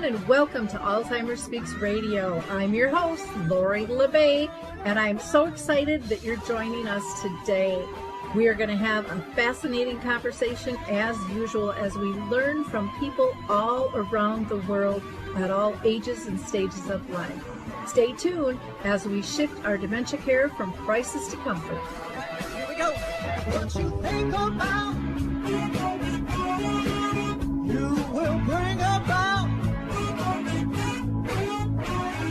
everyone, and welcome to Alzheimer's Speaks Radio. I'm your host, Lori LeBay, and I'm so excited that you're joining us today. We are going to have a fascinating conversation as usual as we learn from people all around the world at all ages and stages of life. Stay tuned as we shift our dementia care from crisis to comfort. Here we go. What you think about, you will bring about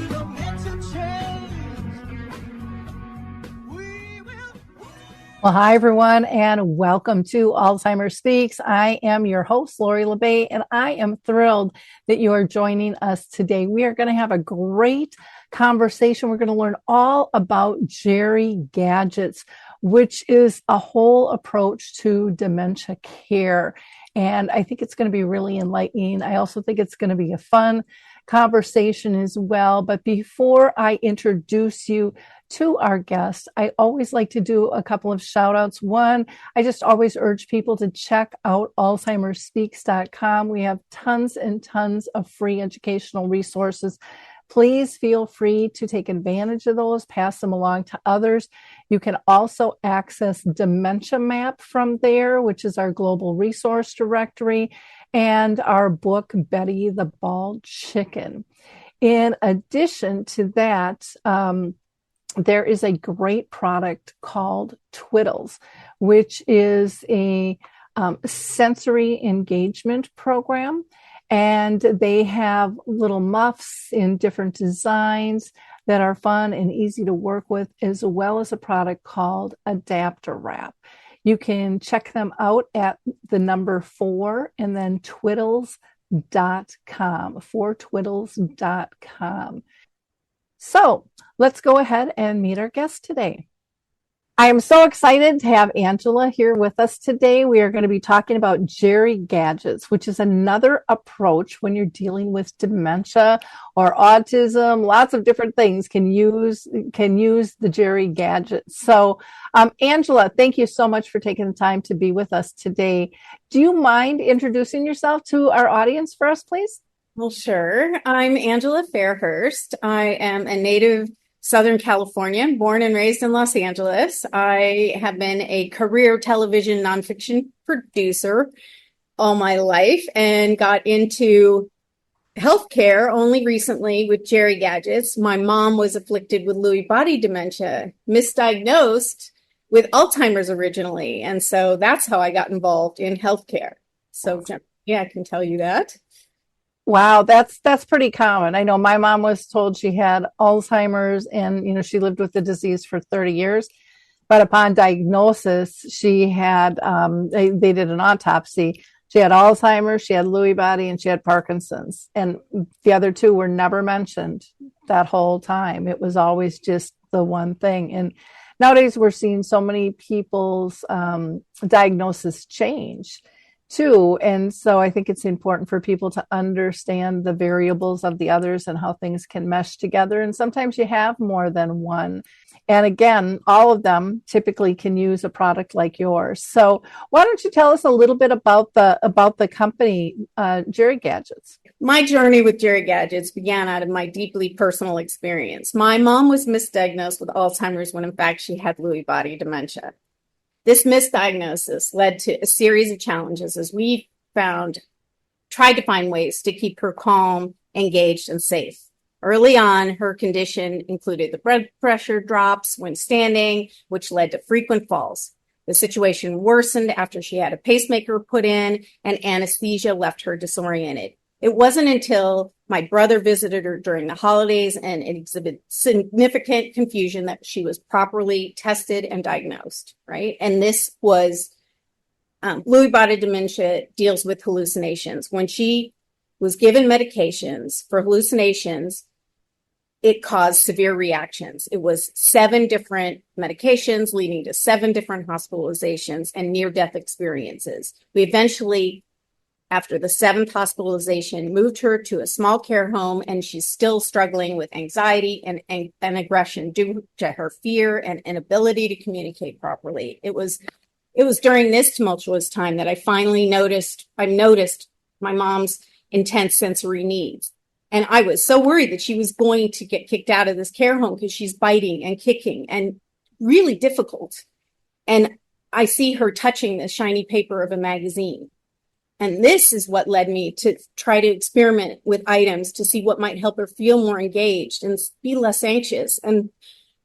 dementia change. We will. Well, hi, everyone, and welcome to Alzheimer's Speaks. I am your host, Lori LeBay, and I am thrilled that you are joining us today. We are going to have a great conversation. We're going to learn all about Geri-Gadgets, which is a whole approach to dementia care. And I think it's going to be really enlightening. I also think it's going to be a fun conversation as well. But before I introduce you to our guest, I always like to do a couple of shout outs. One, I just always urge people to check out alzheimersspeaks.com. We have tons and tons of free educational resources. Please feel free to take advantage of those, pass them along to others. You can also access Dementia Map from there, which is our global resource directory, and our book, Betty the Bald Chicken. In addition to that, there is a great product called Twiddles, which is a sensory engagement program. And they have little muffs in different designs that are fun and easy to work with, as well as a product called Adapter Wrap. You can check them out at the number 4 and then twiddles.com, 4twiddles.com. So let's go ahead and meet our guest today. I am so excited to have Angela here with us today. We are going to be talking about Geri-Gadgets, which is another approach when you're dealing with dementia or autism. Lots of different things can use the Geri-Gadgets. So, Angela, thank you so much for taking the time to be with us today. Do you mind introducing yourself to our audience for us, please? Well, sure. I'm Angela Fairhurst. I am a native Southern California, born and raised in Los Angeles. I have been a career television nonfiction producer all my life and got into healthcare only recently with Geri-Gadgets. My mom was afflicted with Lewy body dementia, misdiagnosed with Alzheimer's originally. And so that's how I got involved in healthcare. So yeah, I can tell you that. Wow, that's pretty common. I know my mom was told she had Alzheimer's and, she lived with the disease for 30 years. But upon diagnosis, she had, they did an autopsy. She had Alzheimer's, she had Lewy body, and she had Parkinson's. And the other two were never mentioned that whole time. It was always just the one thing. And nowadays we're seeing so many people's diagnosis change too. And so I think it's important for people to understand the variables of the others and how things can mesh together. And sometimes you have more than one. And again, all of them typically can use a product like yours. So why don't you tell us a little bit about the company, Geri-Gadgets? My journey with Geri-Gadgets began out of my deeply personal experience. My mom was misdiagnosed with Alzheimer's when in fact she had Lewy body dementia. This misdiagnosis led to a series of challenges as we tried to find ways to keep her calm, engaged, and safe. Early on, her condition included the blood pressure drops when standing, which led to frequent falls. The situation worsened after she had a pacemaker put in and anesthesia left her disoriented. It wasn't until my brother visited her during the holidays and it exhibited significant confusion that she was properly tested and diagnosed, right? And this was Lewy body dementia deals with hallucinations. When she was given medications for hallucinations, it caused severe reactions. It was 7 different medications leading to 7 different hospitalizations and near-death experiences. We eventually, after the 7th hospitalization, moved her to a small care home, and she's still struggling with anxiety and aggression due to her fear and inability to communicate properly. It was during this tumultuous time that I finally noticed my mom's intense sensory needs. And I was so worried that she was going to get kicked out of this care home because she's biting and kicking and really difficult. And I see her touching the shiny paper of a magazine. And this is what led me to try to experiment with items to see what might help her feel more engaged and be less anxious and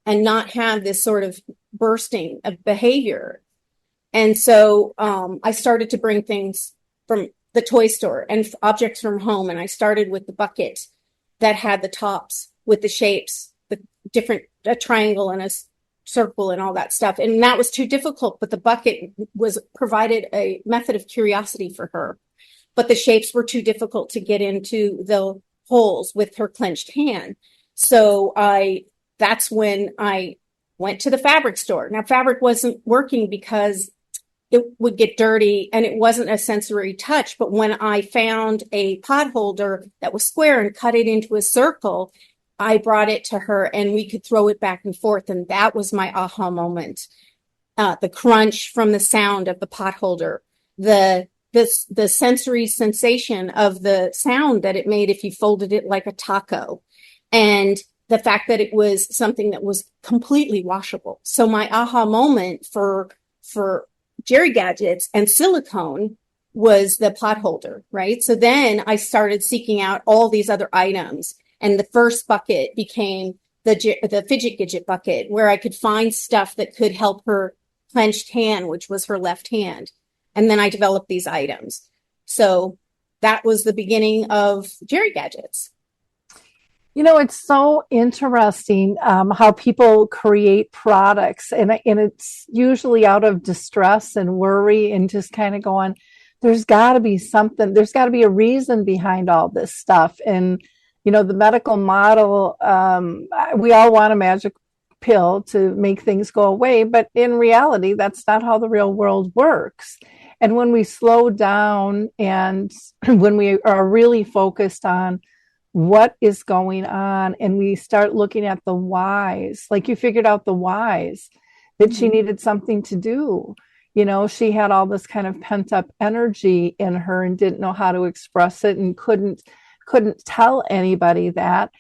not have this sort of bursting of behavior. And so I started to bring things from the toy store and objects from home. And I started with the bucket that had the tops with the shapes, the different, a triangle and a circle and all that stuff. And that was too difficult, but the bucket provided a method of curiosity for her. But the shapes were too difficult to get into the holes with her clenched hand. So that's when I went to the fabric store. Now, fabric wasn't working because it would get dirty and it wasn't a sensory touch. But when I found a pot holder that was square and cut it into a circle, I brought it to her and we could throw it back and forth. And that was my aha moment. The crunch from the sound of the pot holder, the sensory sensation of the sound that it made if you folded it like a taco, and the fact that it was something that was completely washable. So my aha moment for Geri-Gadgets and silicone was the pot holder, right? So then I started seeking out all these other items. And the first bucket became the fidget gadget bucket, where I could find stuff that could help her clenched hand, which was her left hand. And then I developed these items. So that was the beginning of Geri-Gadgets. You know, it's so interesting how people create products, and it's usually out of distress and worry and just kind of going, there's got to be something, there's got to be a reason behind all this stuff. And, you know, the medical model, we all want a magic pill to make things go away, but in reality, that's not how the real world works. And when we slow down and when we are really focused on what is going on and we start looking at the whys, like you figured out the whys, that she needed something to do. You know, she had all this kind of pent up energy in her and didn't know how to express it and couldn't tell anybody that.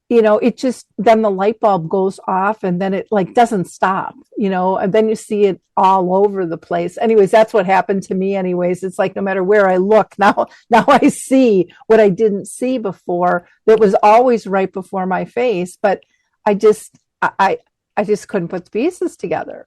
You know, it just, then the light bulb goes off and then it like doesn't stop, you know, and then you see it all over the place. Anyways, that's what happened to me anyways. It's like, no matter where I look now I see what I didn't see before that was always right before my face. But I just couldn't put the pieces together.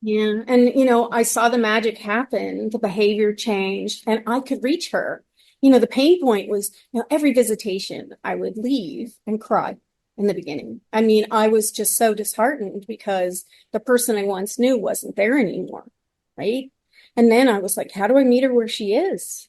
Yeah. And, you know, I saw the magic happen, the behavior changed, and I could reach her. You know, the pain point was, you know, every visitation I would leave and cry in the beginning. I mean, I was just so disheartened because the person I once knew wasn't there anymore, right? And then I was like, how do I meet her where she is?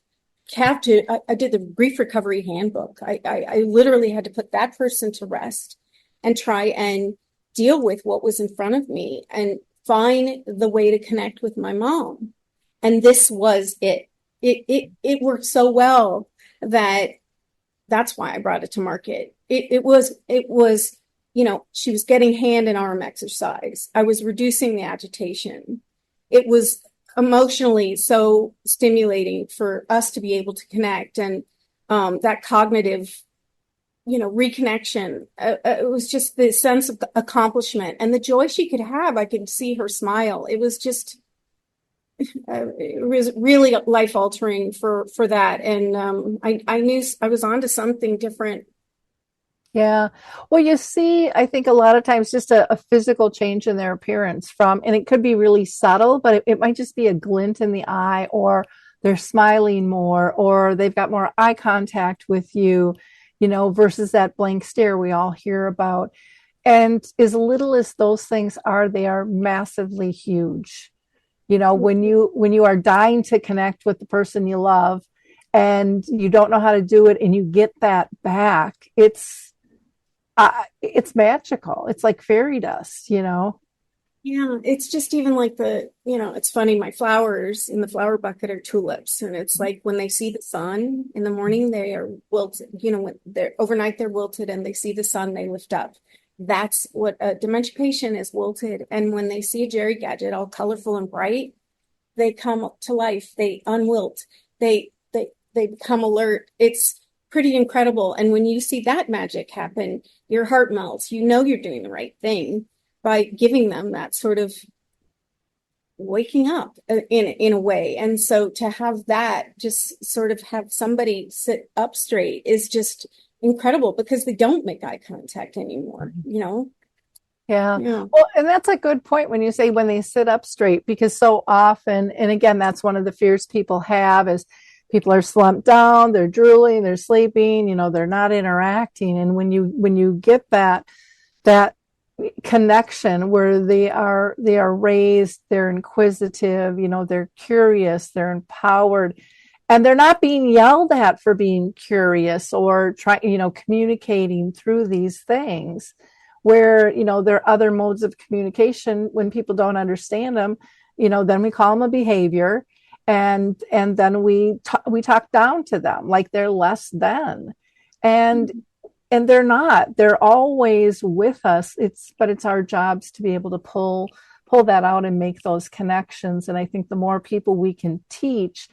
I did the grief recovery handbook. I literally had to put that person to rest and try and deal with what was in front of me and find the way to connect with my mom. And this was it. It worked so well that's why I brought it to market. It was, you know, she was getting hand and arm exercise. I was reducing the agitation. It was emotionally so stimulating for us to be able to connect, and that cognitive, you know, reconnection. It was just the sense of accomplishment and the joy she could have. I could see her smile. It was just, it was really life altering for that. And I knew I was onto something different. Yeah. Well, you see, I think a lot of times just a physical change in their appearance and it could be really subtle, but it might just be a glint in the eye, or they're smiling more, or they've got more eye contact with you, you know, versus that blank stare we all hear about. And as little as those things are, they are massively huge. You know, when you are dying to connect with the person you love and you don't know how to do it and you get that back, it's magical. It's like fairy dust, you know? Yeah, it's just even like it's funny, my flowers in the flower bucket are tulips. And it's like when they see the sun in the morning, they are wilted. You know, when they're overnight, they're wilted, and they see the sun, they lift up. That's what a dementia patient is, wilted. And when they see a Geri-Gadget all colorful and bright, they come to life. They unwilt. They become alert. It's pretty incredible. And when you see that magic happen, your heart melts. You know you're doing the right thing by giving them that sort of waking up in a way. And so to have that, just sort of have somebody sit up straight is just incredible, because they don't make eye contact anymore, you know? Yeah. Yeah. Well, and that's a good point when you say when they sit up straight, because so often, and again, that's one of the fears people have is people are slumped down, they're drooling, they're sleeping, they're not interacting. And when you get that connection where they are raised, they're inquisitive, they're curious, they're empowered, and they're not being yelled at for being curious or communicating through these things, where there are other modes of communication when people don't understand them. Then we call them a behavior, and then we talk down to them like they're less than, and they're not. They're always with us. But it's our jobs to be able to pull that out and make those connections. And I think the more people we can teach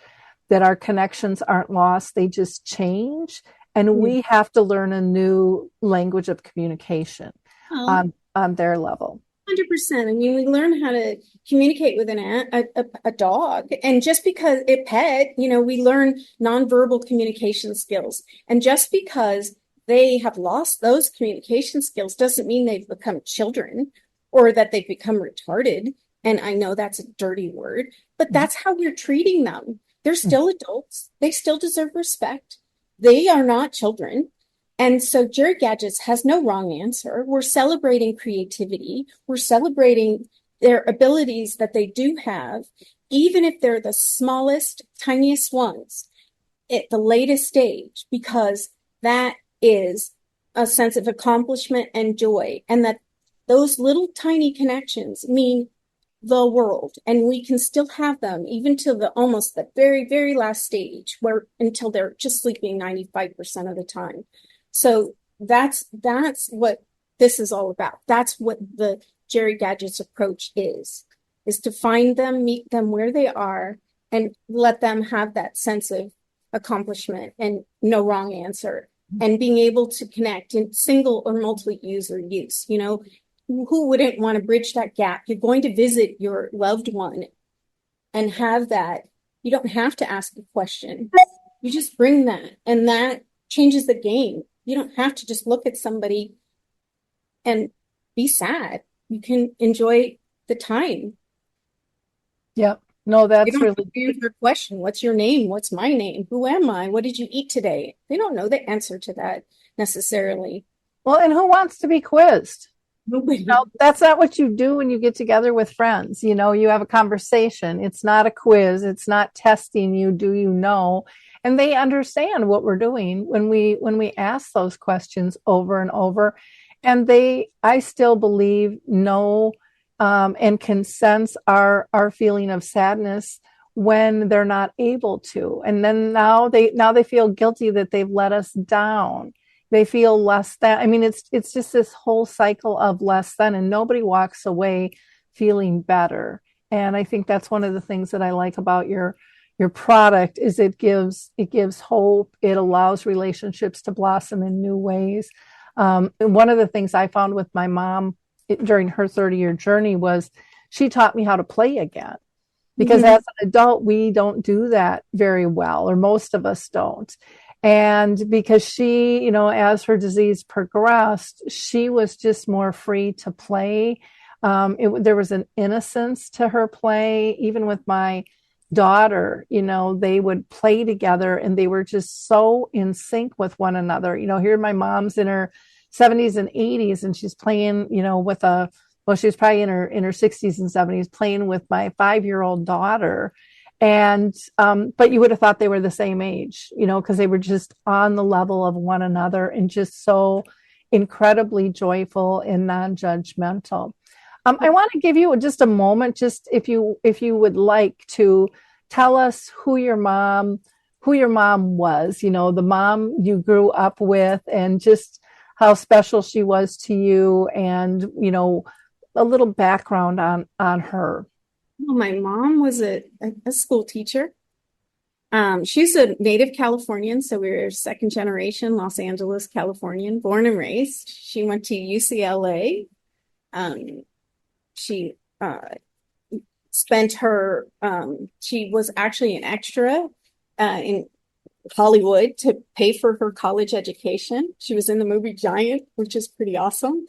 that our connections aren't lost, they just change, and we have to learn a new language of communication on their level. 100%. I mean, we learn how to communicate with a dog, and just because a pet, we learn nonverbal communication skills. And just because they have lost those communication skills doesn't mean they've become children or that they've become retarded. And I know that's a dirty word, but that's how we're treating them. They're still adults. They still deserve respect. They are not children. And so Geri-Gadgets has no wrong answer. We're celebrating creativity. We're celebrating their abilities that they do have, even if they're the smallest, tiniest ones at the latest stage, because that is a sense of accomplishment and joy. And that those little tiny connections mean the world, and we can still have them even to almost the very, very last stage, where until they're just sleeping 95% of the time. So that's what this is all about. That's what the Geri-Gadgets approach is to find them, meet them where they are, and let them have that sense of accomplishment and no wrong answer, and being able to connect in single or multi-user use. Who wouldn't want to bridge that gap? You're going to visit your loved one and have that. You don't have to ask a question. You just bring that, and that changes the game. You don't have to just look at somebody and be sad. You can enjoy the time. Yep. No, that's you don't really have to your question. What's your name? What's my name? Who am I? What did you eat today? They don't know the answer to that necessarily. well. And who wants to be quizzed? Nobody. That's not what you do when you get together with friends. You have a conversation. It's not a quiz. It's not testing you. Do you know? And they understand what we're doing when we ask those questions over and over. And I still believe, know, and can sense our feeling of sadness when they're not able to. And then now they feel guilty that they've let us down. They feel less than. I mean, it's just this whole cycle of less than, and nobody walks away feeling better. And I think that's one of the things that I like about your product is it gives hope. It allows relationships to blossom in new ways. And one of the things I found with my mom during her 30-year journey was she taught me how to play again. Because as an adult, we don't do that very well, or most of us don't. And because she, as her disease progressed, she was just more free to play. There was an innocence to her play. Even with my daughter, they would play together, and they were just so in sync with one another. Here my mom's in her 70s and 80s, and she's playing, she was probably in her 60s and 70s, playing with my 5-year-old daughter. And, but you would have thought they were the same age, because they were just on the level of one another and just so incredibly joyful and non-judgmental. I want to give you just a moment, just if you would like to tell us who your mom was, the mom you grew up with, and just how special she was to you, and, a little background on her. Well, my mom was a school teacher. She's a native Californian, so we're second generation Los Angeles Californian, born and raised. She went to UCLA. She spent her, she was actually an extra in Hollywood to pay for her college education. She was in the movie Giant, which is pretty awesome,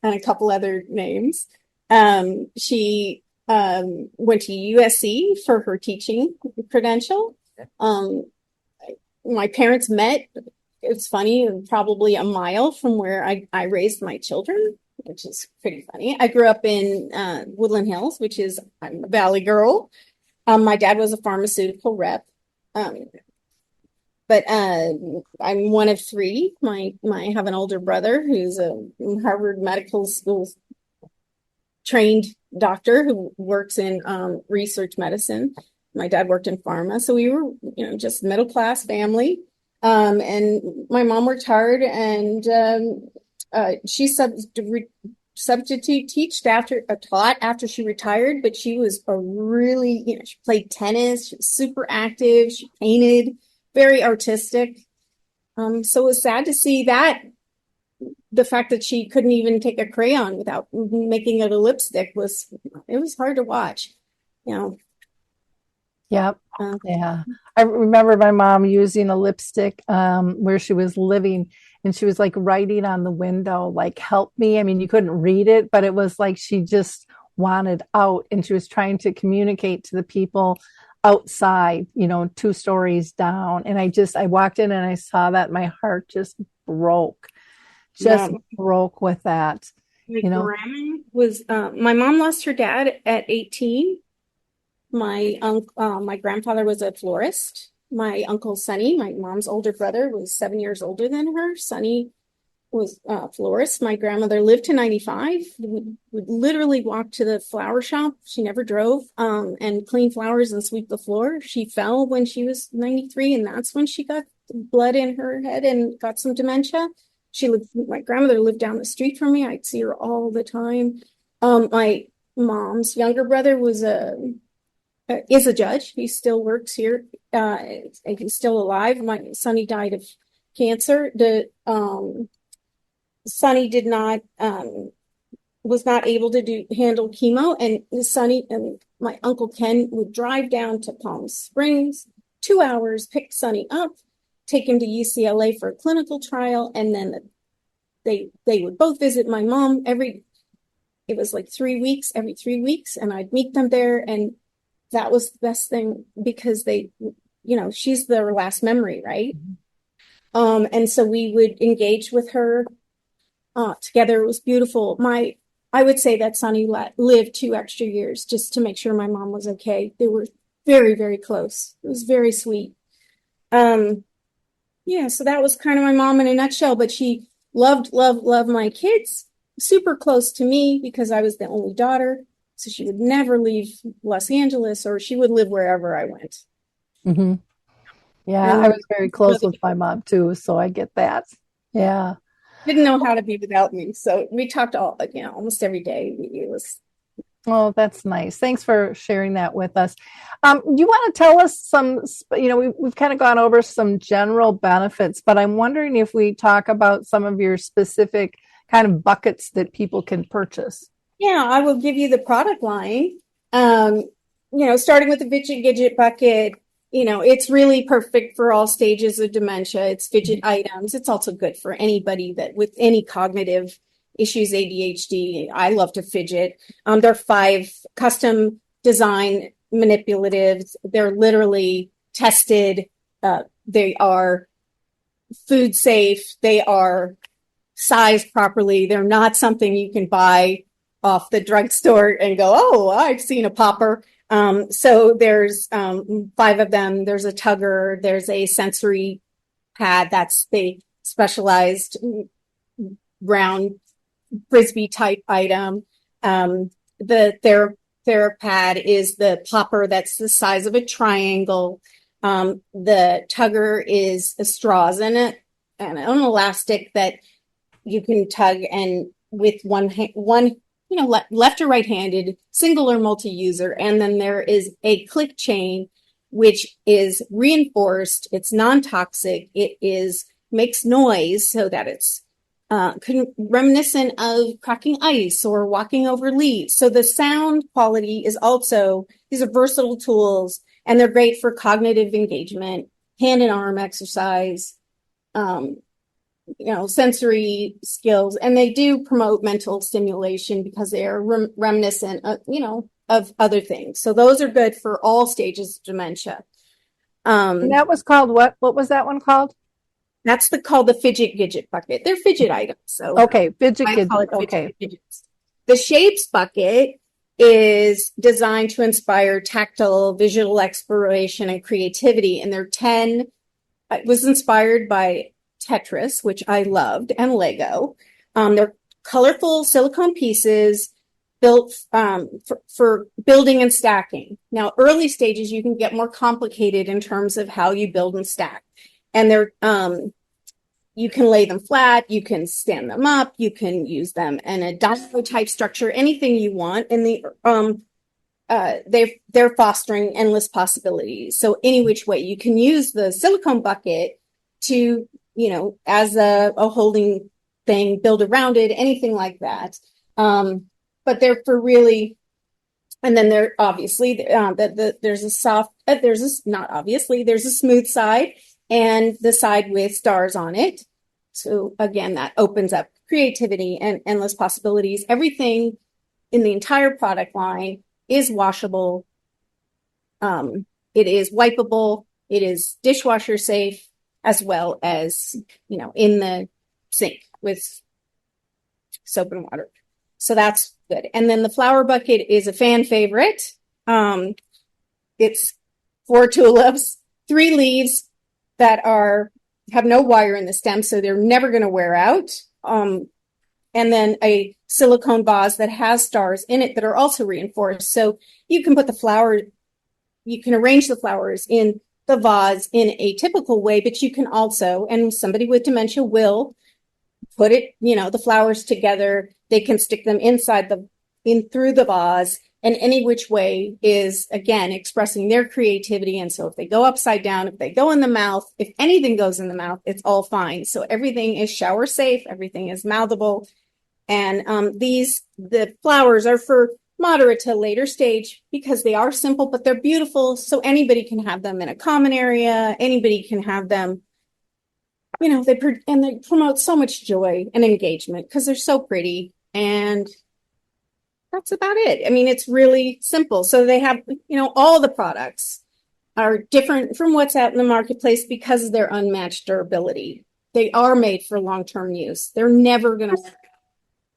and a couple other names. She went to USC for her teaching credential. My parents met, it's funny, probably a mile from where I raised my children, which is pretty funny. I grew up in Woodland Hills, which is, I'm a Valley girl. My dad was a pharmaceutical rep. But I'm one of three. I have an older brother who's a Harvard Medical School trained doctor who works in research medicine. My dad worked in pharma, so we were, just middle class family. And my mom worked hard, and she substitute taught after she retired. But she was a really, she played tennis. She was super active. She painted, very artistic. So it was sad to see that. The fact that she couldn't even take a crayon without making it a lipstick it was hard to watch, Yep. Yeah. I remember my mom using a lipstick where she was living, and she was like writing on the window, like, help me. I mean, you couldn't read it, but it was like she just wanted out, and she was trying to communicate to the people outside, 2 stories down. And I walked in and I saw that, my heart just broke with that. My grandma was, my mom lost her dad at 18. My grandfather was a florist. My uncle Sonny, my mom's older brother, was 7 years older than her. Sonny was a florist. My grandmother lived to 95. Would literally walk to the flower shop. She never drove, and clean flowers and sweep the floor. She fell when she was 93, and that's when she got blood in her head and got some dementia. My grandmother lived down the street from me. I'd see her all the time. My mom's younger brother is a judge. He still works here. He's still alive. My Sonny died of cancer. Sonny was not able to handle chemo, and Sonny and my Uncle Ken would drive down to Palm Springs, 2 hours, pick Sonny up, take him to UCLA for a clinical trial, and then they would both visit my mom it was like 3 weeks, every 3 weeks, and I'd meet them there, and that was the best thing because she's their last memory, right? Mm-hmm. And so we would engage with her together. It was beautiful. I would say that Sonny lived 2 extra years just to make sure my mom was okay. They were very, very close. It was very sweet. So that was kind of my mom in a nutshell, but she loved my kids, super close to me because I was the only daughter. So she would never leave Los Angeles, or she would live wherever I went. Mm-hmm. Yeah, I was very close with my mom too, so I get that. Yeah. Didn't know how to be without me. So we talked almost every day. It was. Oh, that's nice. Thanks for sharing that with us. You want to tell us some, we've kind of gone over some general benefits, but I'm wondering if we talk about some of your specific kind of buckets that people can purchase. Yeah, I will give you the product line. Starting with the Geri-Gadget bucket, it's really perfect for all stages of dementia. It's fidget items. It's also good for anybody that with any cognitive issues, ADHD. I love to fidget. There are 5 custom design manipulatives. They're literally tested. They are food safe. They are sized properly. They're not something you can buy off the drugstore and go, oh, I've seen a popper. So there's 5 of them. There's a tugger. There's a sensory pad. That's the specialized round frisbee type item. The TheraPad is the popper that's the size of a triangle. The tugger is straws in it and an elastic that you can tug, and with one left or right-handed, single or multi-user. And then there is a click chain which is reinforced. It's non-toxic. It makes noise so that it's reminiscent of cracking ice or walking over leaves. So the sound quality is also, these are versatile tools, and they're great for cognitive engagement, hand and arm exercise, sensory skills, and they do promote mental stimulation because they are reminiscent of other things. So those are good for all stages of dementia. And that was called what? What was that one called? That's called the fidget gadget bucket. They're fidget items. So okay, fidget gadget. Okay. Fidgets. The shapes bucket is designed to inspire tactile, visual exploration, and creativity. And it was inspired by Tetris, which I loved, and Lego. They're colorful silicone pieces built for building and stacking. Now, early stages, you can get more complicated in terms of how you build and stack. And they're you can lay them flat, you can stand them up, you can use them in a domino type structure, anything you want. And they're fostering endless possibilities. So any which way, you can use the silicone bucket to, as a holding thing, build around it, anything like that. But they're for really, and then there obviously there's a smooth side and the side with stars on it. So again, that opens up creativity and endless possibilities. Everything in the entire product line is washable. It is wipeable. It is dishwasher safe, as well as, in the sink with soap and water. So that's good. And then the flower bucket is a fan favorite. It's 4 tulips, 3 leaves that have no wire in the stem, so they're never going to wear out. And then a silicone vase that has stars in it that are also reinforced. So you can put you can arrange the flowers in the vase in a typical way, but you can also, and somebody with dementia will put it, the flowers together. They can stick them through the vase, and any which way is, again, expressing their creativity. And so if they go upside down, if they go in the mouth, if anything goes in the mouth, it's all fine. So everything is shower safe, everything is mouthable. And the flowers are for moderate to later stage because they are simple, but they're beautiful. So anybody can have them in a common area. Anybody can have them, they promote so much joy and engagement because they're so pretty. And that's about it. I mean, it's really simple. So they have, all the products are different from what's out in the marketplace because of their unmatched durability. They are made for long-term use. They're never going to,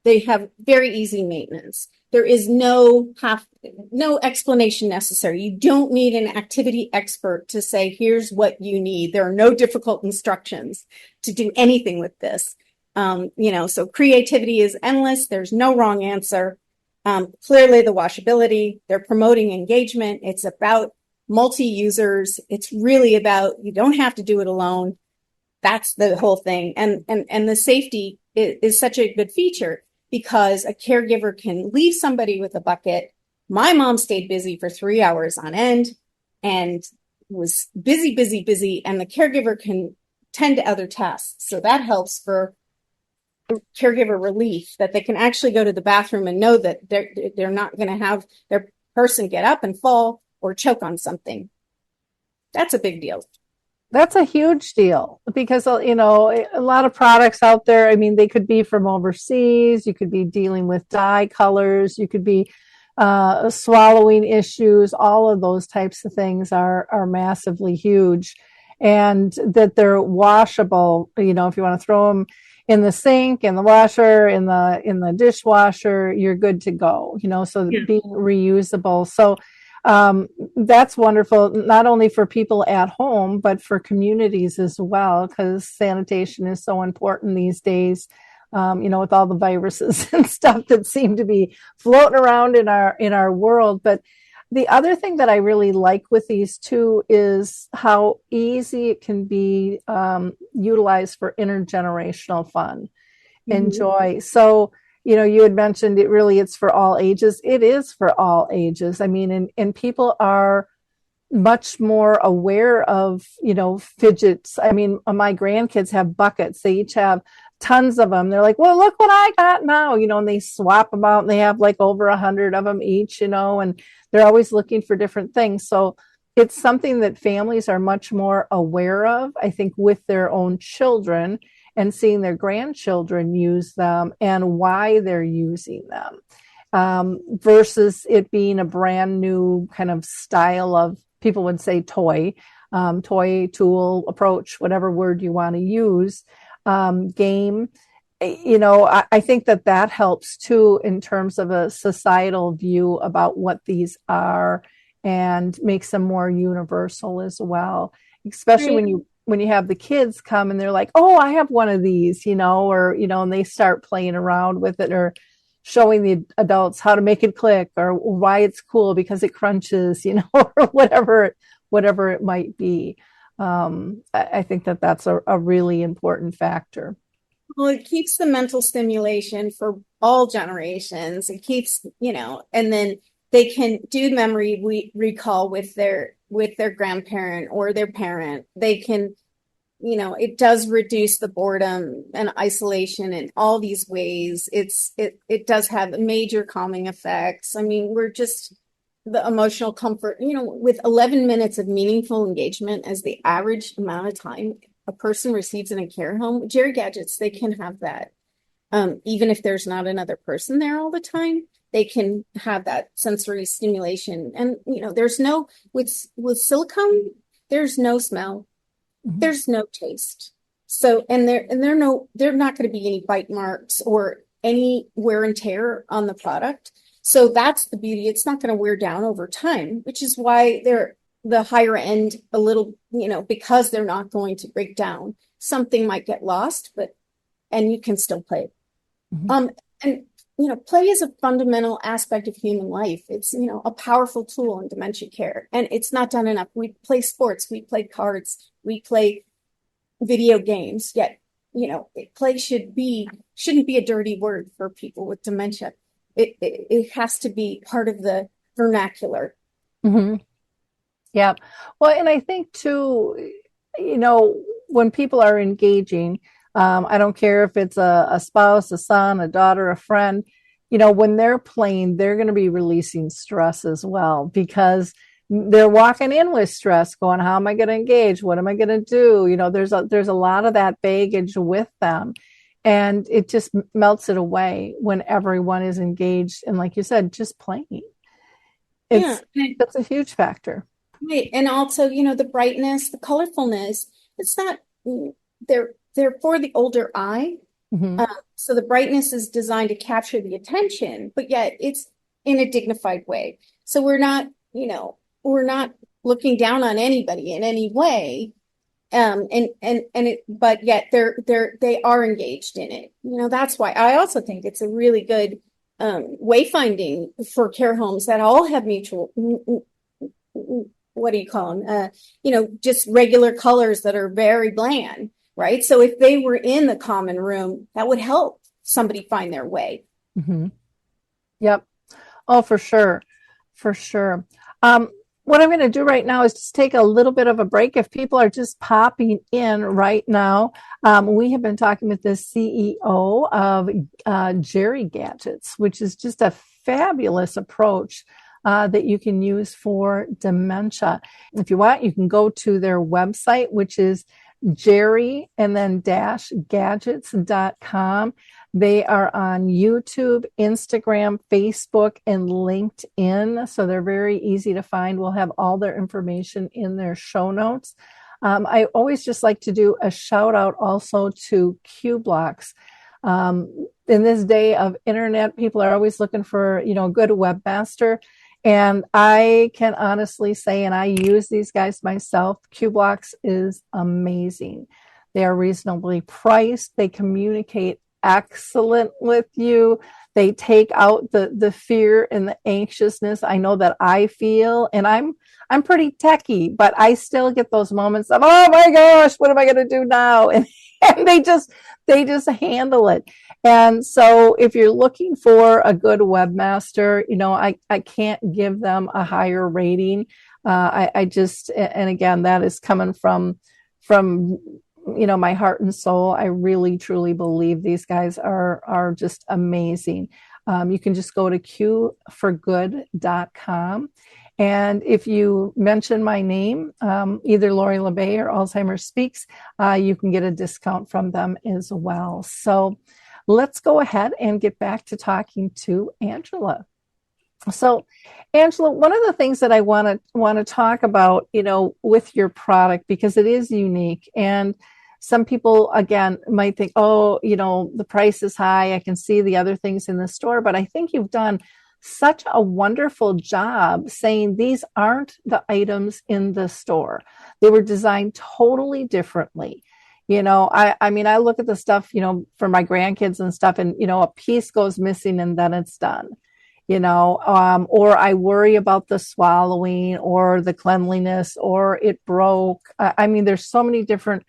they have very easy maintenance. There is no explanation necessary. You don't need an activity expert to say, here's what you need. There are no difficult instructions to do anything with this. So creativity is endless. There's no wrong answer. Clearly the washability, they're promoting engagement. It's about multi-users. It's really about, you don't have to do it alone. That's the whole thing. And the safety is such a good feature because a caregiver can leave somebody with a bucket. My mom stayed busy for 3 hours on end and was busy, and the caregiver can tend to other tasks. So that helps for caregiver relief, that they can actually go to the bathroom and know that they're not going to have their person get up and fall or choke on something. That's a big deal. That's a huge deal because, a lot of products out there, I mean, they could be from overseas. You could be dealing with dye colors. You could be swallowing issues. All of those types of things are massively huge, and that they're washable. If you want to throw them in the sink, in the washer, in the dishwasher, you're good to go, so being reusable. So that's wonderful, not only for people at home, but for communities as well, because sanitation is so important these days, with all the viruses and stuff that seem to be floating around in our world. But the other thing that I really like with these two is how easy it can be utilized for intergenerational fun and joy. So, you had mentioned it's for all ages. It is for all ages. I mean, and people are much more aware of, fidgets. I mean, my grandkids have buckets. They each have tons of them. They're like, well, look what I got now, and they swap them out and they have like over 100 of them each, and they're always looking for different things. So it's something that families are much more aware of, I think, with their own children and seeing their grandchildren use them and why they're using them, versus it being a brand new kind of style of, people would say toy, tool, approach, whatever word you want to use, game. I think that helps too in terms of a societal view about what these are and makes them more universal as well, especially when you have the kids come and they're like, oh, I have one of these, and they start playing around with it or showing the adults how to make it click or why it's cool because it crunches, or whatever it might be. I think that's a really important factor. Well, it keeps the mental stimulation for all generations. It keeps, and then they can do memory recall with their grandparent or their parent. They can, it does reduce the boredom and isolation in all these ways. It does have major calming effects. I mean, we're just the emotional comfort, with 11 minutes of meaningful engagement as the average amount of time a person receives in a care home. Geri-Gadgets, they can have that. Even if there's not another person there all the time, they can have that sensory stimulation. And, there's no, with silicone, there's no smell. Mm-hmm. There's no taste. So, and they're not going to be any bite marks or any wear and tear on the product. So that's the beauty. It's not going to wear down over time, which is why they're the higher end a little, because they're not going to break down. Something might get lost, and you can still play. Mm-hmm. And play is a fundamental aspect of human life. It's, a powerful tool in dementia care, and it's not done enough. We play sports, we play cards, we play video games, yet, play shouldn't be a dirty word for people with dementia. It has to be part of the vernacular. Mm-hmm. Yeah. Well, and I think too, when people are engaging, I don't care if it's a spouse, a son, a daughter, a friend, when they're playing, they're going to be releasing stress as well, because they're walking in with stress going, how am I going to engage? What am I going to do? There's a lot of that baggage with them, and it just melts it away when everyone is engaged. And like you said, just playing. That's a huge factor. Right. And also, the brightness, the colorfulness, it's not, they're for the older eye. Mm-hmm. So the brightness is designed to capture the attention, but yet it's in a dignified way. So we're not looking down on anybody in any way. But yet they are engaged in it. That's why I also think it's a really good wayfinding for care homes that all have mutual, what do you call them? Just regular colors that are very bland. Right. So if they were in the common room, that would help somebody find their way. Mm-hmm. Yep. Oh, for sure. For sure. What I'm going to do right now is just take a little bit of a break. If people are just popping in right now, we have been talking with the CEO of Geri-Gadgets, which is just a fabulous approach that you can use for dementia. And if you want, you can go to their website, which is Geri and then -gadgets.com. They are on YouTube, Instagram, Facebook, and LinkedIn. So they're very easy to find. We'll have all their information in their show notes. I always just like to do a shout out also to Q-Blocks. In this day of internet, people are always looking for, a good webmaster. And I can honestly say, and I use these guys myself, Q-Blocks is amazing. They are reasonably priced. They communicate excellent with you. They take out the fear and the anxiousness I know that I feel. And I'm pretty techy, but I still get those moments of, oh my gosh, what am I going to do now? And they just handle it. And so if you're looking for a good webmaster, I can't give them a higher rating. I just, and again, that is coming from my heart and soul. I really truly believe these guys are just amazing. You can just go to qforgood.com. And if you mention my name, either Lori LeBay or Alzheimer's Speaks, you can get a discount from them as well. So let's go ahead and get back to talking to Angela. So, Angela, one of the things that I want to talk about, with your product, because it is unique, and some people, again, might think, oh, the price is high. I can see the other things in the store, but I think you've done such a wonderful job saying these aren't the items in the store. They were designed totally differently. I mean, I look at the stuff, for my grandkids and stuff, and, a piece goes missing and then it's done. Or I worry about the swallowing or the cleanliness or it broke. I mean, there's so many different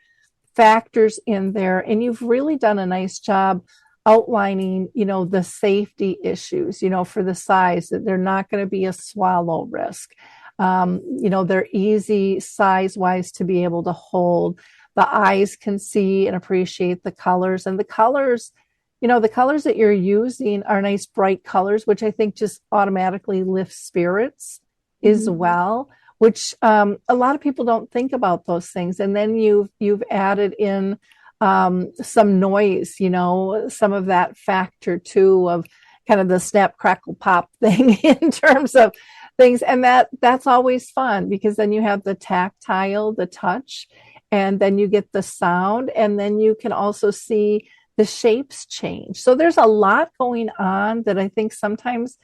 factors in there, and you've really done a nice job outlining, the safety issues, for the size, that they're not going to be a swallow risk. They're easy size wise to be able to hold. The eyes can see and appreciate the colors, and the colors that you're using are nice, bright colors, which I think just automatically lifts spirits as well, which a lot of people don't think about those things. And then you've added in some noise, some of that factor too, of kind of the snap, crackle, pop thing in terms of things. And that's always fun, because then you have the tactile, the touch, and then you get the sound, and then you can also see the shapes change. So there's a lot going on that I think sometimes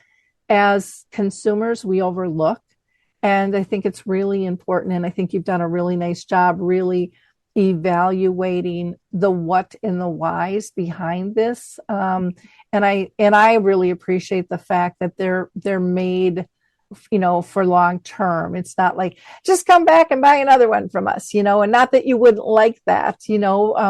as consumers we overlook. And I think it's really important. And I think you've done a really nice job really evaluating the what and the whys behind this. And I really appreciate the fact that they're made, for long term. It's not like just come back and buy another one from us, and not that you wouldn't like that,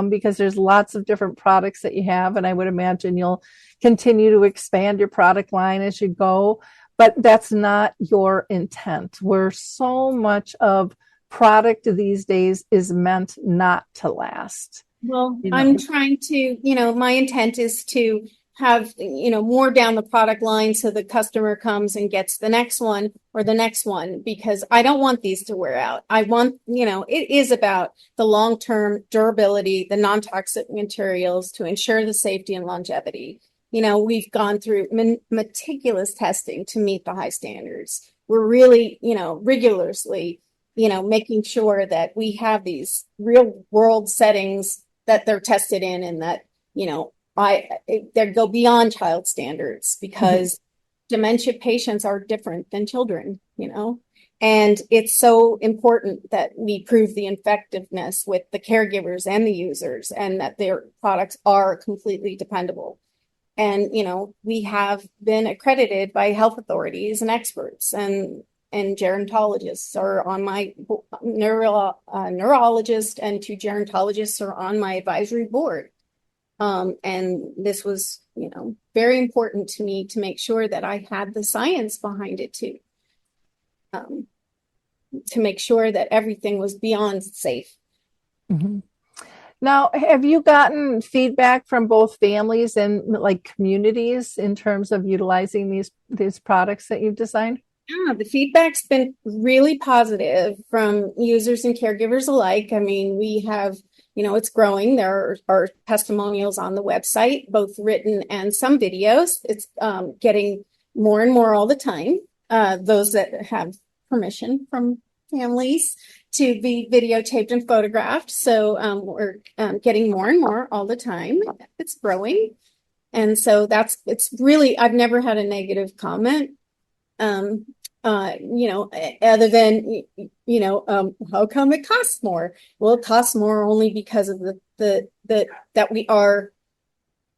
because there's lots of different products that you have. And I would imagine you'll continue to expand your product line as you go, but that's not your intent. Where so much of product these days is meant not to last. Well, I'm trying to, my intent is to have, more down the product line so the customer comes and gets the next one or the next one, because I don't want these to wear out. I want, it is about the long-term durability, the non-toxic materials to ensure the safety and longevity. We've gone through meticulous testing to meet the high standards. We're really, rigorously, making sure that we have these real world settings that they're tested in, and that, they go beyond child standards, because dementia patients are different than children, and it's so important that we prove the effectiveness with the caregivers and the users, and that their products are completely dependable. And, we have been accredited by health authorities and experts, and gerontologists are on my neurologist and 2 gerontologists are on my advisory board. And this was, very important to me to make sure that I had the science behind it too, to make sure that everything was beyond safe. Mm-hmm. Now, have you gotten feedback from both families and communities in terms of utilizing these products that you've designed? Yeah, the feedback's been really positive from users and caregivers alike. I mean, we have, it's growing. There are testimonials on the website, both written and some videos. It's getting more and more all the time. Those that have permission from families to be videotaped and photographed. So we're getting more and more all the time. It's growing. And so it's really, I've never had a negative comment. Other than, how come it costs more? Well, it costs more only because of that we are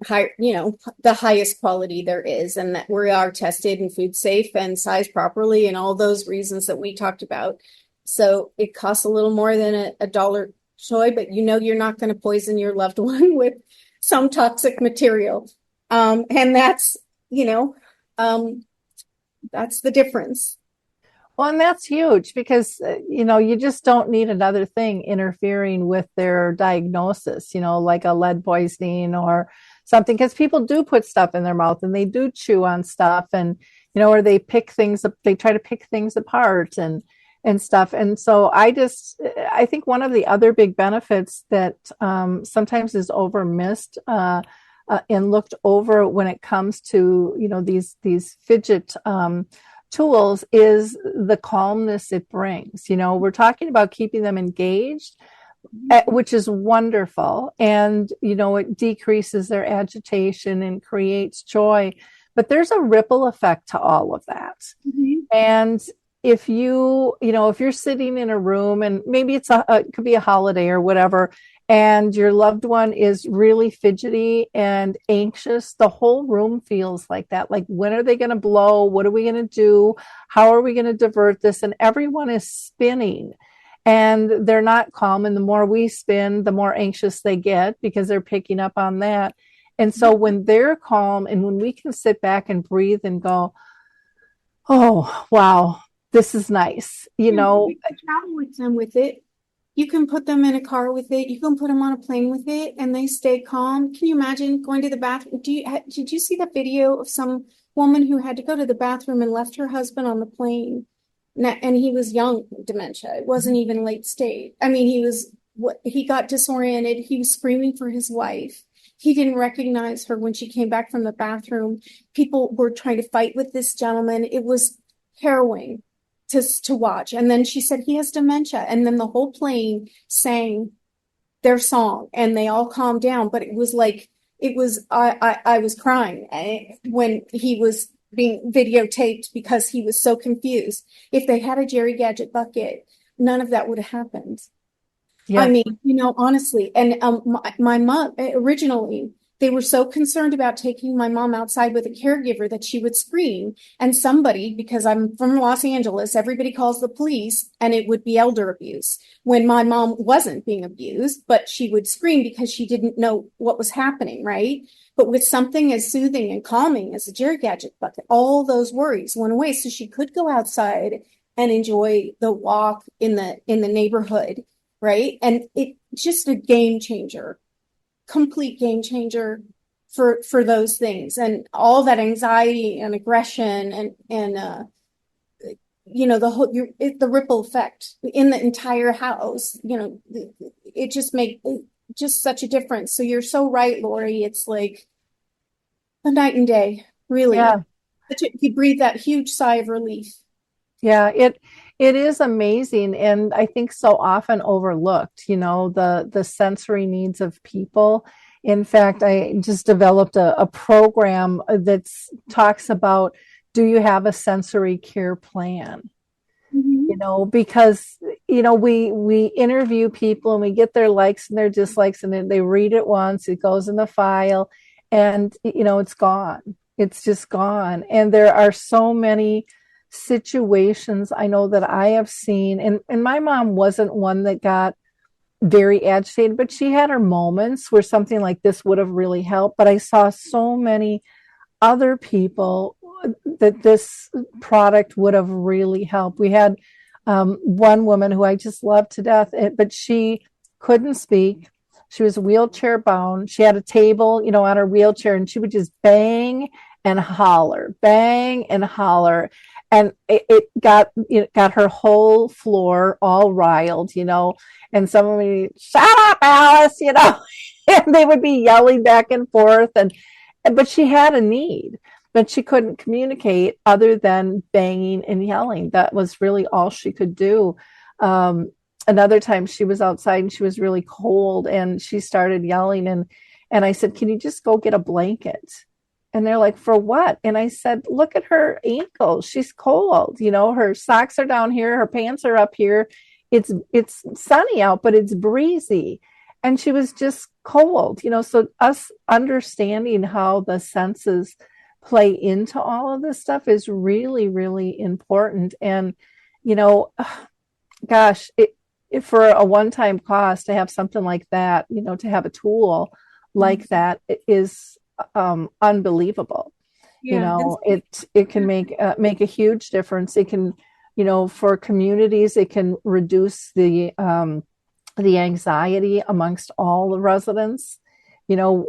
high, the highest quality there is, and that we are tested and food safe and sized properly, and all those reasons that we talked about. So it costs a little more than a dollar toy, but you're not going to poison your loved one with some toxic material. And that's, that's the difference. Well, and that's huge because, you just don't need another thing interfering with their diagnosis, like a lead poisoning or something, because people do put stuff in their mouth and they do chew on stuff and, or they pick things up, they try to pick things apart and stuff. And so I think one of the other big benefits that sometimes is over missed and looked over when it comes to, these fidget tools is the calmness it brings. We're talking about keeping them engaged, which is wonderful. And, it decreases their agitation and creates joy. But there's a ripple effect to all of that. Mm-hmm. And if if you're sitting in a room and maybe it could be a holiday or whatever, and your loved one is really fidgety and anxious, the whole room feels like that. Like, when are they going to blow? What are we going to do? How are we going to divert this? And everyone is spinning and they're not calm. And the more we spin, the more anxious they get because they're picking up on that. And so when they're calm and when we can sit back and breathe and go, oh, wow, this is nice. You can travel with them with it. You can put them in a car with it. You can put them on a plane with it, and they stay calm. Can you imagine going to the bathroom? Did you see that video of some woman who had to go to the bathroom and left her husband on the plane? And he was young dementia. It wasn't even late stage. I mean, he got disoriented. He was screaming for his wife. He didn't recognize her when she came back from the bathroom. People were trying to fight with this gentleman. It was harrowing to watch. And then she said he has dementia. And then the whole plane sang their song and they all calmed down. But it was like, I was crying when he was being videotaped because he was so confused. If they had a Geri-Gadget bucket, none of that would have happened. Yeah. I mean, honestly, and my mom originally, they were so concerned about taking my mom outside with a caregiver that she would scream. And somebody, because I'm from Los Angeles, everybody calls the police and it would be elder abuse when my mom wasn't being abused, but she would scream because she didn't know what was happening, right? But with something as soothing and calming as a Geri-Gadget bucket, all those worries went away. So she could go outside and enjoy the walk in the neighborhood, right? And it's just a game changer. Complete game changer for those things and all that anxiety and aggression and the whole the ripple effect in the entire house. It just make just such a difference. So you're so right, Lori. It's like a night and day, really. Yeah. You breathe that huge sigh of relief. Yeah, it is amazing, and I think so often overlooked, the sensory needs of people. In fact, I just developed a program that talks about, do you have a sensory care plan? Mm-hmm. Because, we interview people and we get their likes and their dislikes, and then they read it once, it goes in the file, and, it's gone. It's just gone. And there are so many situations I know that I have seen, and my mom wasn't one that got very agitated, but she had her moments where something like this would have really helped. But I saw so many other people that this product would have really helped. We had one woman who I just loved to death, but she couldn't speak. She was wheelchair bound. She had a table, on her wheelchair, and she would just bang and holler, bang and holler. And it got her whole floor all riled, and someone would be, shut up, Alice, and they would be yelling back and forth. But she had a need, but she couldn't communicate other than banging and yelling. That was really all she could do. Another time she was outside and she was really cold and she started yelling. And I said, can you just go get a blanket? And they're like, for what? And I said, look at her ankles. She's cold. Her socks are down here. Her pants are up here. It's sunny out, but it's breezy. And she was just cold, so us understanding how the senses play into all of this stuff is really, really important. And, gosh, for a one-time cost to have something like that, to have a tool like that is unbelievable. Yeah, it can make a huge difference. It can for communities, it can reduce the anxiety amongst all the residents, and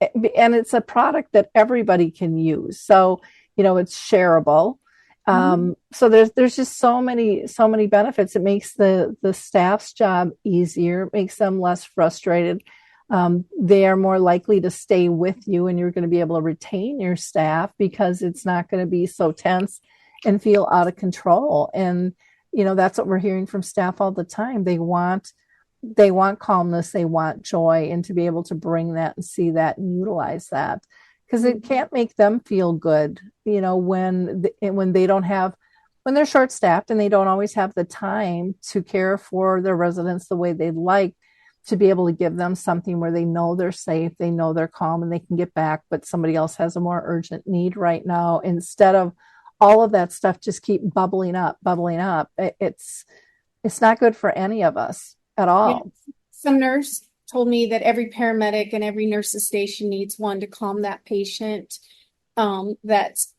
it's a product that everybody can use. So, it's shareable. So there's just so many benefits. It makes the staff's job easier, it makes them less frustrated. They are more likely to stay with you, and you're going to be able to retain your staff because it's not going to be so tense and feel out of control. And, that's what we're hearing from staff all the time. They want calmness, they want joy, and to be able to bring that and see that and utilize that, because it can't make them feel good, when they don't have, when they're short staffed and they don't always have the time to care for their residents the way they'd like, to be able to give them something where they know they're safe, they know they're calm, and they can get back, but somebody else has a more urgent need right now, instead of all of that stuff just keep bubbling up. It's not good for any of us at all. Yeah. Some nurse told me that every paramedic and every nurse's station needs one to calm that patient that's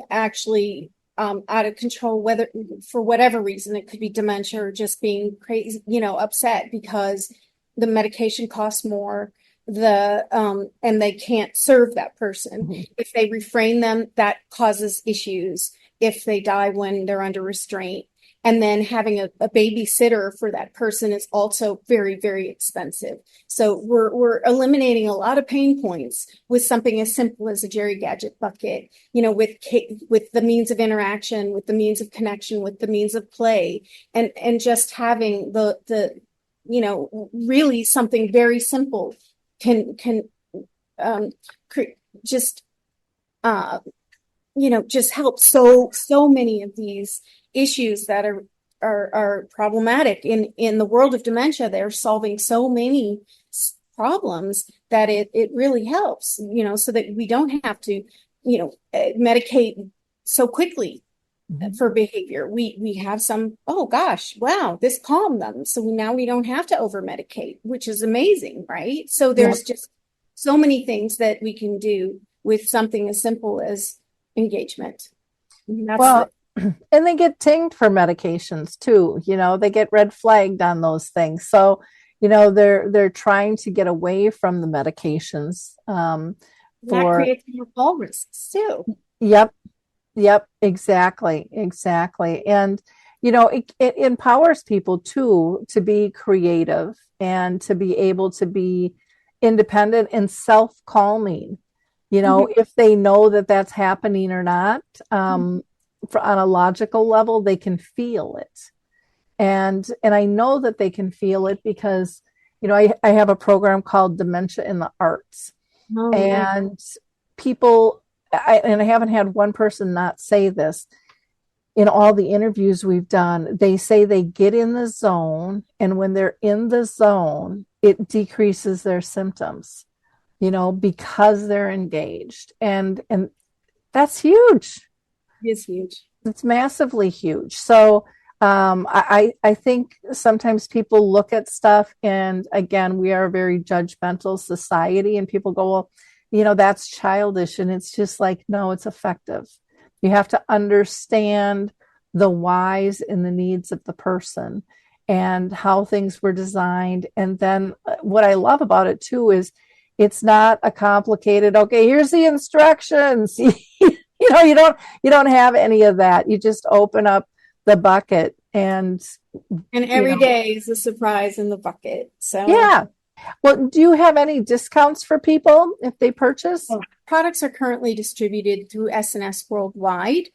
actually out of control, whether for whatever reason, it could be dementia or just being crazy, upset because the medication costs more, and they can't serve that person. Mm-hmm. If they refrain them, that causes issues. If they die when they're under restraint, and then having a babysitter for that person is also very, very expensive. So we're eliminating a lot of pain points with something as simple as a Geri-Gadget bucket, with the means of interaction, with the means of connection, with the means of play, and just having the really something very simple can just help so many of these issues that are problematic in the world of dementia. They're solving so many problems that it really helps, so that we don't have to, medicate so quickly for behavior. We have some, oh gosh, wow, this calmed them. So now we don't have to over medicate, which is amazing, right? So there's just so many things that we can do with something as simple as engagement. And they get tinged for medications too. They get red flagged on those things. So, they're trying to get away from the medications. That creates more fall risks too. Yep, exactly. And, it empowers people too to be creative and to be able to be independent and self-calming, if they know that that's happening or not. On a logical level, they can feel it. And I know that they can feel it because, I have a program called Dementia in the Arts. And people, and I haven't had one person not say this, in all the interviews we've done, they say they get in the zone, and when they're in the zone, it decreases their symptoms, because they're engaged. And that's huge. It's huge. It's massively huge. So I think sometimes people look at stuff, and again, we are a very judgmental society, and people go, well, that's childish. And it's just like, no, it's effective. You have to understand the whys and the needs of the person and how things were designed. And then what I love about it too is it's not a complicated, okay, here's the instructions. You don't have any of that. You just open up the bucket, and every day is a surprise in the bucket. So yeah. Well, do you have any discounts for people if they purchase? Products are currently distributed through S&S worldwide,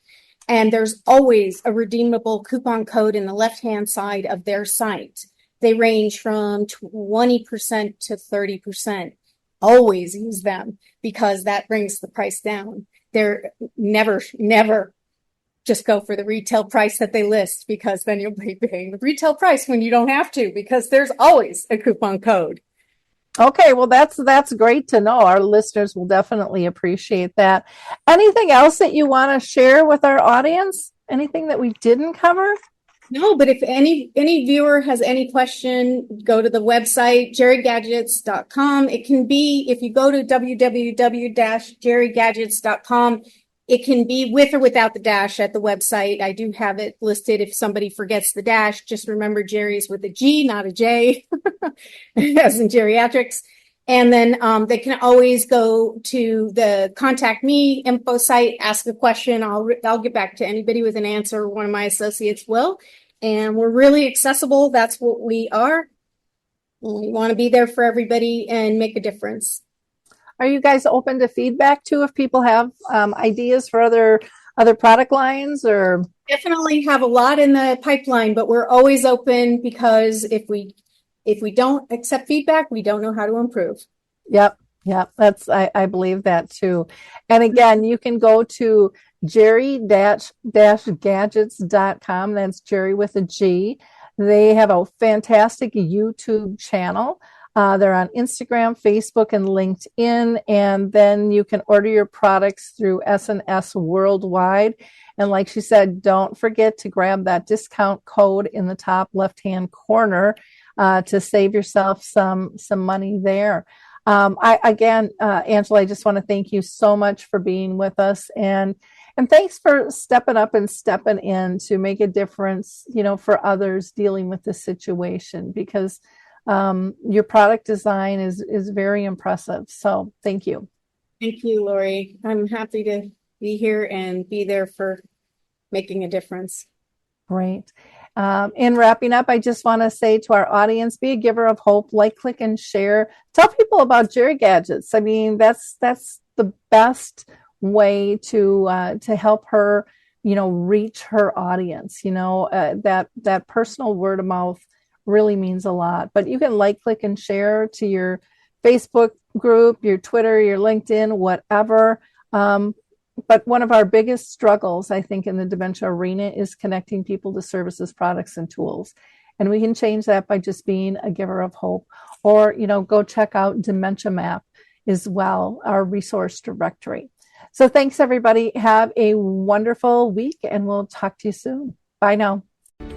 and there's always a redeemable coupon code in the left-hand side of their site. They range from 20% to 30%. Always use them because that brings the price down. They're never just go for the retail price that they list, because then you'll be paying the retail price when you don't have to, because there's always a coupon code. Okay, well, that's great to know. Our listeners will definitely appreciate that. Anything else that you want to share with our audience? Anything that we didn't cover? No, but if any viewer has any question, go to the website, Geri-Gadgets.com. It can be, if you go to www.Geri-Gadgets.com, It can be with or without the dash at the website. I do have it listed. If somebody forgets the dash, just remember Geri's with a G, not a J, as in geriatrics. And then they can always go to the contact me info site, ask a question. I'll get back to anybody with an answer. One of my associates will. And we're really accessible. That's what we are. We want to be there for everybody and make a difference. Are you guys open to feedback too? If people have ideas for other product lines, or definitely have a lot in the pipeline, but we're always open, because if we don't accept feedback, we don't know how to improve. Yep. That's I believe that too. And again, you can go to Geri-Gadgets.com. That's Geri with a G. They have a fantastic YouTube channel. They're on Instagram, Facebook, and LinkedIn. And then you can order your products through S&S Worldwide. And like she said, don't forget to grab that discount code in the top left-hand corner to save yourself some money there. Angela, I just want to thank you so much for being with us, and thanks for stepping up and stepping in to make a difference, for others dealing with this situation, because your product design is very impressive. So thank you. Thank you, Lori. I'm happy to be here and be there for making a difference. Great. In wrapping up, I just want to say to our audience, be a giver of hope, like, click, and share. Tell people about Geri-Gadgets. I mean, that's the best way to help her, reach her audience. That personal word of mouth really means a lot. But you can like, click, and share to your Facebook group, your Twitter, your LinkedIn, whatever. But one of our biggest struggles, I think, in the dementia arena is connecting people to services, products, and tools. And we can change that by just being a giver of hope. Or, go check out Dementia Map as well, our resource directory. So thanks, everybody. Have a wonderful week, and we'll talk to you soon. Bye now.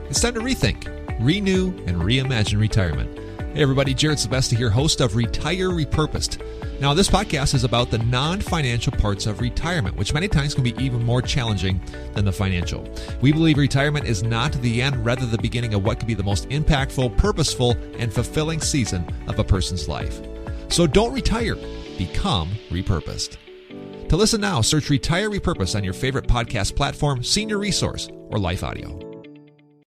It's time to rethink, renew, and reimagine retirement. Hey everybody, Jared Sebesta here, host of Retire Repurposed. Now this podcast is about the non-financial parts of retirement, which many times can be even more challenging than the financial. We believe retirement is not the end, rather the beginning of what could be the most impactful, purposeful, and fulfilling season of a person's life. So don't retire, become repurposed. To listen now, search Retire Repurposed on your favorite podcast platform, Senior Resource, or Life Audio.